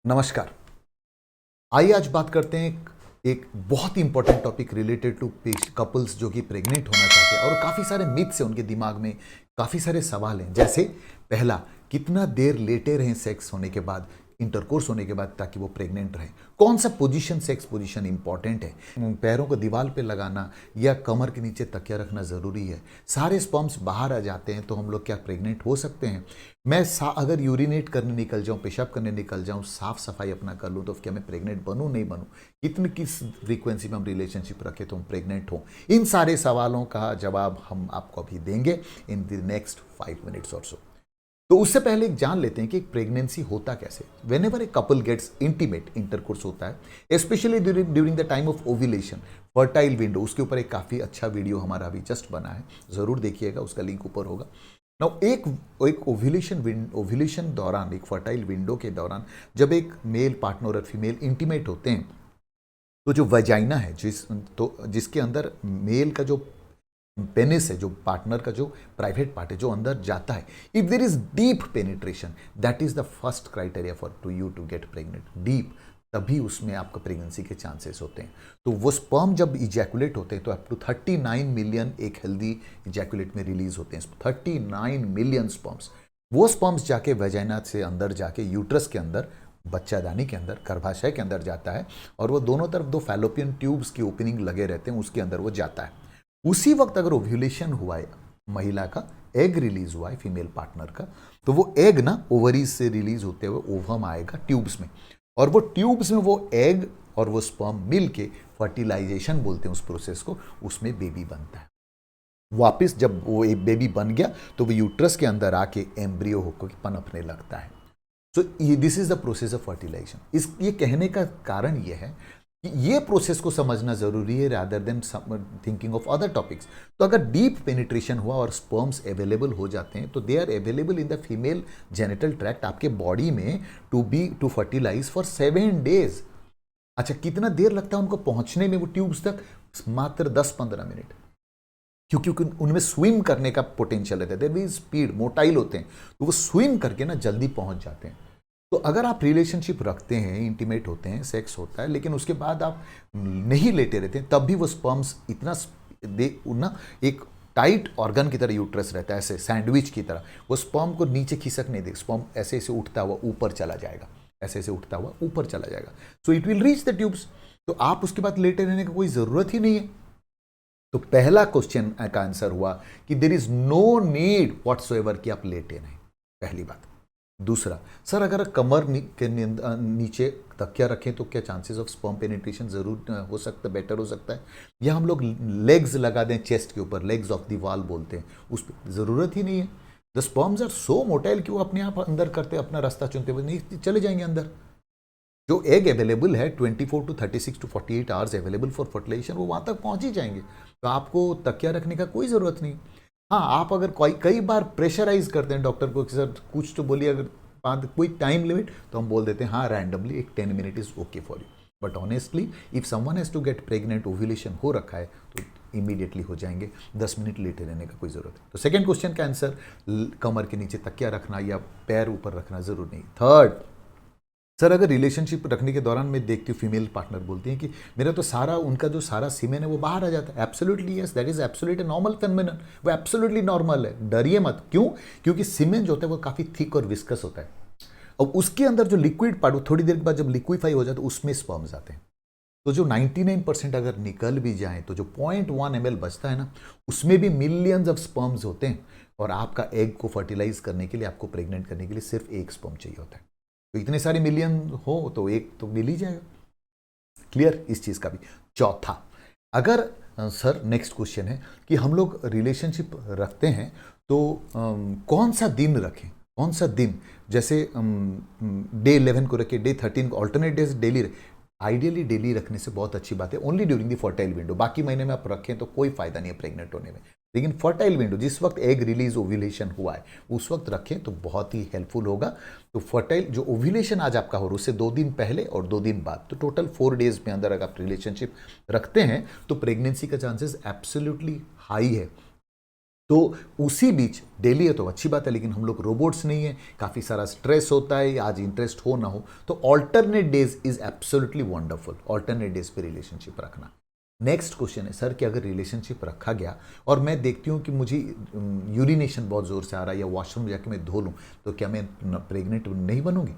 नमस्कार। आइए आज बात करते हैं एक बहुत ही important topic related to couples जो कि प्रेग्नेंट होना चाहते हैं और काफ़ी सारे मिथ्स हैं उनके दिमाग में, काफ़ी सारे सवाल हैं। जैसे पहला, कितना देर लेटे रहें सेक्स होने के बाद, इंटरकोर्स होने के बाद, ताकि वो प्रेग्नेंट रहें। कौन सा पोजीशन, सेक्स पोजीशन इंपॉर्टेंट है। पैरों को दीवार पे लगाना या कमर के नीचे तकिया रखना ज़रूरी है। सारे स्पर्म्स बाहर आ जाते हैं तो हम लोग क्या प्रेग्नेंट हो सकते हैं। मैं अगर यूरिनेट करने निकल जाऊं, पेशाब करने निकल जाऊं, साफ सफाई अपना कर लूं, तो क्या मैं प्रेग्नेंट बनूं नहीं बनूं। कितनी किस फ्रीक्वेंसी में हम रिलेशनशिप रखें तो हम प्रेग्नेंट हों। इन सारे सवालों का जवाब हम आपको अभी देंगे इन द नेक्स्ट 5 मिनट्स और सो। तो उससे पहले एक जान लेते हैं कि एक प्रेगनेंसी होता कैसे। Whenever a couple gets intimate, intercourse होता है specially during the time of ovulation, fertile window, उसके ऊपर एक काफ़ी अच्छा वीडियो हमारा अभी जस्ट बना है, ज़रूर देखिएगा, उसका लिंक ऊपर होगा। नाउ एक ओव्यूलेशन दौरान, एक फर्टाइल विंडो के दौरान जब एक मेल पार्टनर और फीमेल इंटीमेट होते हैं तो जो वजाइना है, जिसके अंदर मेल का जो पेनिस है, जो पार्टनर का जो प्राइवेट पार्ट है, जो अंदर जाता है, if there is deep penetration, that is the first criteria for you to get pregnant. Deep, तभी उसमें आपका प्रेगनेंसी के चांसेस होते हैं। तो वो स्पर्म जब इजैकुलेट होते हैं तो अप टू 39 मिलियन एक हेल्दी इजैकुलेट में रिलीज होते हैं। 39 मिलियन स्पर्म्स, वो स्पर्म्स जाके वेजाइना से अंदर जाके यूट्रस के अंदर, बच्चादानी के अंदर, गर्भाशय के अंदर जाता है और वो दोनों तरफ दो फैलोपियन ट्यूब्स की ओपनिंग लगे रहते हैं, उसके अंदर वो जाता है। उसी वक्त अगर ओव्यूलेशन हुआ है, महिला का एग रिलीज हुआ है फीमेल पार्टनर का, तो वो एग ना ओवरीज से रिलीज होते हुए ओवम आएगा ट्यूब्स में, और वो ट्यूब्स में वो एग और वो स्पर्म मिल के फर्टिलाइजेशन बोलते हैं उस प्रोसेस को, उसमें बेबी बनता है। वापिस जब वो एक बेबी बन गया तो वो यूट्रस के अंदर आके एम्ब्रियो होकर पनपने लगता है। So this is the process of fertilisation. ये कहने का कारण ये है कि ये प्रोसेस को समझना जरूरी है rather than thinking of other topics. तो अगर डीप पेनिट्रेशन हुआ और स्पर्म्स अवेलेबल हो जाते हैं तो they are available in the female genital tract, आपके बॉडी में टू फर्टिलाइज फॉर 7 डेज। अच्छा, कितना देर लगता है उनको पहुंचने में वो ट्यूब्स तक? मात्र 10-15 मिनट, क्योंकि उनमें स्विम करने का पोटेंशियल रहता है, देयर भी स्पीड, मोटाइल होते हैं, तो वो स्विम करके ना जल्दी पहुंच जाते हैं। तो अगर आप रिलेशनशिप रखते हैं, इंटीमेट होते हैं, सेक्स होता है, लेकिन उसके बाद आप नहीं लेटे रहते हैं, तब भी वो स्पर्म्स इतना ना एक टाइट ऑर्गन की तरह यूट्रस रहता है, ऐसे सैंडविच की तरह, वो स्पर्म को नीचे खिसक नहीं दे। स्पर्म ऐसे ऐसे उठता हुआ ऊपर चला जाएगा, ऐसे ऐसे उठता हुआ ऊपर चला जाएगा, so it will reach the tubes. तो आप उसके बाद लेटे रहने की कोई जरूरत ही नहीं है। तो पहला क्वेश्चन का आंसर हुआ कि there is no need whatsoever कि आप लेटे नहीं, पहली बात। दूसरा, सर अगर कमर के नीचे तकिया रखें तो क्या चांसेस ऑफ स्पर्म पेनिट्रेशन जरूर हो सकता है, बेटर हो सकता है? या हम लोग लेग्स लगा दें चेस्ट के ऊपर, लेग्स ऑफ द वॉल बोलते हैं, उस पर जरूरत ही नहीं है। The sperms are so motile कि वो अपने आप अंदर करते, अपना रास्ता चुनते हुए नहीं चले जाएंगे अंदर। जो एग अवेलेबल है 24 to 36 to 48 hours available for fertilisation, वो वहां तक पहुंच ही जाएंगे। तो आपको तकिया रखने का कोई ज़रूरत नहीं। हाँ, आप अगर कई बार प्रेशराइज करते हैं डॉक्टर को कि सर कुछ तो बोलिए, अगर बाद कोई टाइम लिमिट, तो हम बोल देते हैं हाँ रैंडमली एक 10 minute is okay for you. But honestly if someone has to get pregnant, ovulation हो रखा है, तो इमीडिएटली हो जाएंगे, 10 मिनट लेटे रहने का कोई ज़रूरत है। तो सेकेंड क्वेश्चन का आंसर, कमर के नीचे तकिया रखना या पैर ऊपर रखना जरूर नहीं। थर्ड, सर अगर रिलेशनशिप रखने के दौरान मैं देखती हूँ फीमेल पार्टनर बोलती हैं कि मेरा तो सारा, उनका जो सारा सीमेन है वो बाहर आ जाता है। Absolutely yes, that is absolutely normal feminine, वो एब्सोल्युटली नॉर्मल है, डरिए मत। क्यों? क्योंकि सीमेन जो होता है वो काफ़ी थिक और विस्कस होता है, और उसके अंदर जो लिक्विड पार्ट, वो थोड़ी देर के बाद जब लिक्विफाई हो जाता है उसमें स्पर्म्स आते हैं। तो जो 99% अगर निकल भी जाए तो जो 0.1 ml बचता है ना, उसमें भी मिलियंस ऑफ स्पर्म्स होते हैं, और आपका एग को फर्टिलाइज करने के लिए, आपको प्रेग्नेंट करने के लिए सिर्फ एक स्पर्म चाहिए होता है। तो इतने सारे मिलियन हो तो एक तो मिल ही जाएगा। क्लियर इस चीज का भी। चौथा, अगर सर नेक्स्ट क्वेश्चन है कि हम लोग रिलेशनशिप रखते हैं तो कौन सा दिन रखें, कौन सा दिन, जैसे डे 11 को रखें, डे 13 को, ऑल्टरनेट डेज डेली रखें। आइडियली डेली रखने से बहुत अच्छी बात है, only during the fertile window. बाकी महीने में आप रखें तो कोई फायदा नहीं है प्रेग्नेंट होने में, लेकिन फर्टाइल विंडो जिस वक्त एग रिलीज ओव्यूलेशन हुआ है उस वक्त रखें तो बहुत ही हेल्पफुल होगा। तो फर्टाइल जो ओव्यूलेशन आज आपका हो रहा है उससे 2 दिन पहले और 2 दिन बाद, तो टोटल 4 डेज में अंदर अगर आप रिलेशनशिप रखते हैं तो प्रेगनेंसी का चांसेस एब्सोल्युटली हाई है। तो उसी बीच डेली है तो अच्छी बात है, लेकिन हम लोग रोबोट्स नहीं है, काफ़ी सारा स्ट्रेस होता है, आज इंटरेस्ट हो ना हो, तो alternate days is absolutely wonderful, alternate days पे रिलेशनशिप रखना। नेक्स्ट क्वेश्चन है सर कि अगर रिलेशनशिप रखा गया और मैं देखती हूँ कि मुझे यूरिनेशन बहुत ज़ोर से आ रहा है या वॉशरूम जाके मैं धो लूँ, तो क्या मैं प्रेग्नेंट नहीं बनूंगी?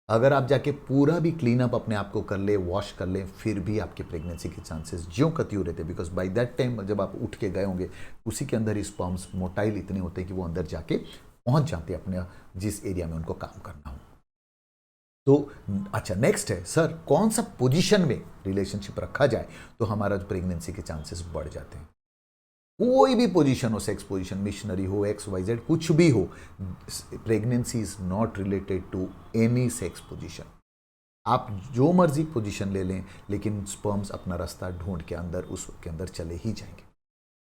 अगर आप जाके पूरा भी क्लीन अप अपने आप को कर ले, वॉश कर ले, फिर भी आपके प्रेगनेंसी के चांसेस ज्यों का त्यों रहते, बिकॉज बाय दैट टाइम जब आप उठ के गए होंगे उसी के अंदर स्पर्म्स मोटाइल इतने होते हैं कि वो अंदर जाके पहुंच जाते हैं अपने जिस एरिया में उनको काम करना हो। तो अच्छा, नेक्स्ट है सर कौन सा पोजीशन में रिलेशनशिप रखा जाए तो हमारा प्रेगनेंसी के चांसेस बढ़ जाते हैं? कोई भी पोजीशन हो, सेक्स पोजीशन, मिशनरी हो, XYZ कुछ भी हो, pregnancy is not related to any sex position. आप जो मर्जी पोजीशन ले लें, लेकिन स्पर्म्स अपना रास्ता ढूंढ के अंदर उसके अंदर चले ही जाएंगे।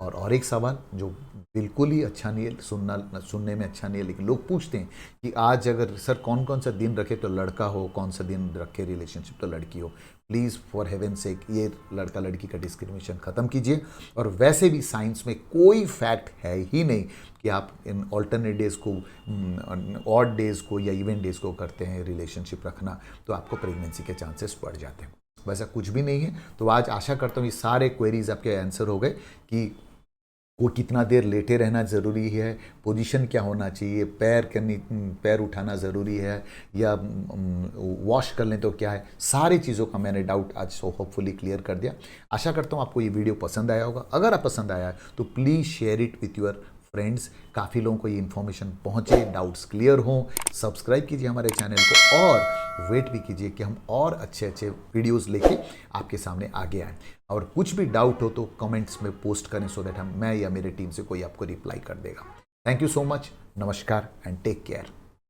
और एक सवाल जो बिल्कुल ही अच्छा नहीं है, सुनने में अच्छा नहीं है, लेकिन लोग पूछते हैं कि आज अगर सर कौन कौन सा दिन रखे तो लड़का हो, कौन सा दिन रखे रिलेशनशिप तो लड़की हो। प्लीज़ फॉर हेवन सेक ये लड़का लड़की का डिस्क्रिमिनेशन ख़त्म कीजिए। और वैसे भी साइंस में कोई फैक्ट है ही नहीं कि आप इन ऑल्टरनेट डेज को, ऑड डेज को या इवेंट डेज को करते हैं रिलेशनशिप रखना तो आपको प्रेगनेंसी के चांसेस बढ़ जाते हैं। वैसा कुछ भी नहीं है। तो आज आशा करता हूँ ये सारे क्वेरीज आपके आंसर हो गए कि वो कितना देर लेटे रहना ज़रूरी है, पोजीशन क्या होना चाहिए, पैर उठाना ज़रूरी है या वॉश कर लें तो क्या है, सारी चीज़ों का मैंने डाउट आज होपफुली क्लियर कर दिया। आशा करता हूँ आपको ये वीडियो पसंद आया होगा। अगर आप पसंद आया है तो please share it with your friends, काफ़ी लोगों को ये इन्फॉर्मेशन पहुँचे, डाउट्स क्लियर हों। सब्सक्राइब कीजिए हमारे चैनल को और वेट भी कीजिए कि हम और अच्छे अच्छे वीडियोस लेके आपके सामने आगे आएँ। और कुछ भी डाउट हो तो कमेंट्स में पोस्ट करें सो दैट मैं या मेरे टीम से कोई आपको रिप्लाई कर देगा। थैंक यू सो मच, नमस्कार एंड टेक केयर।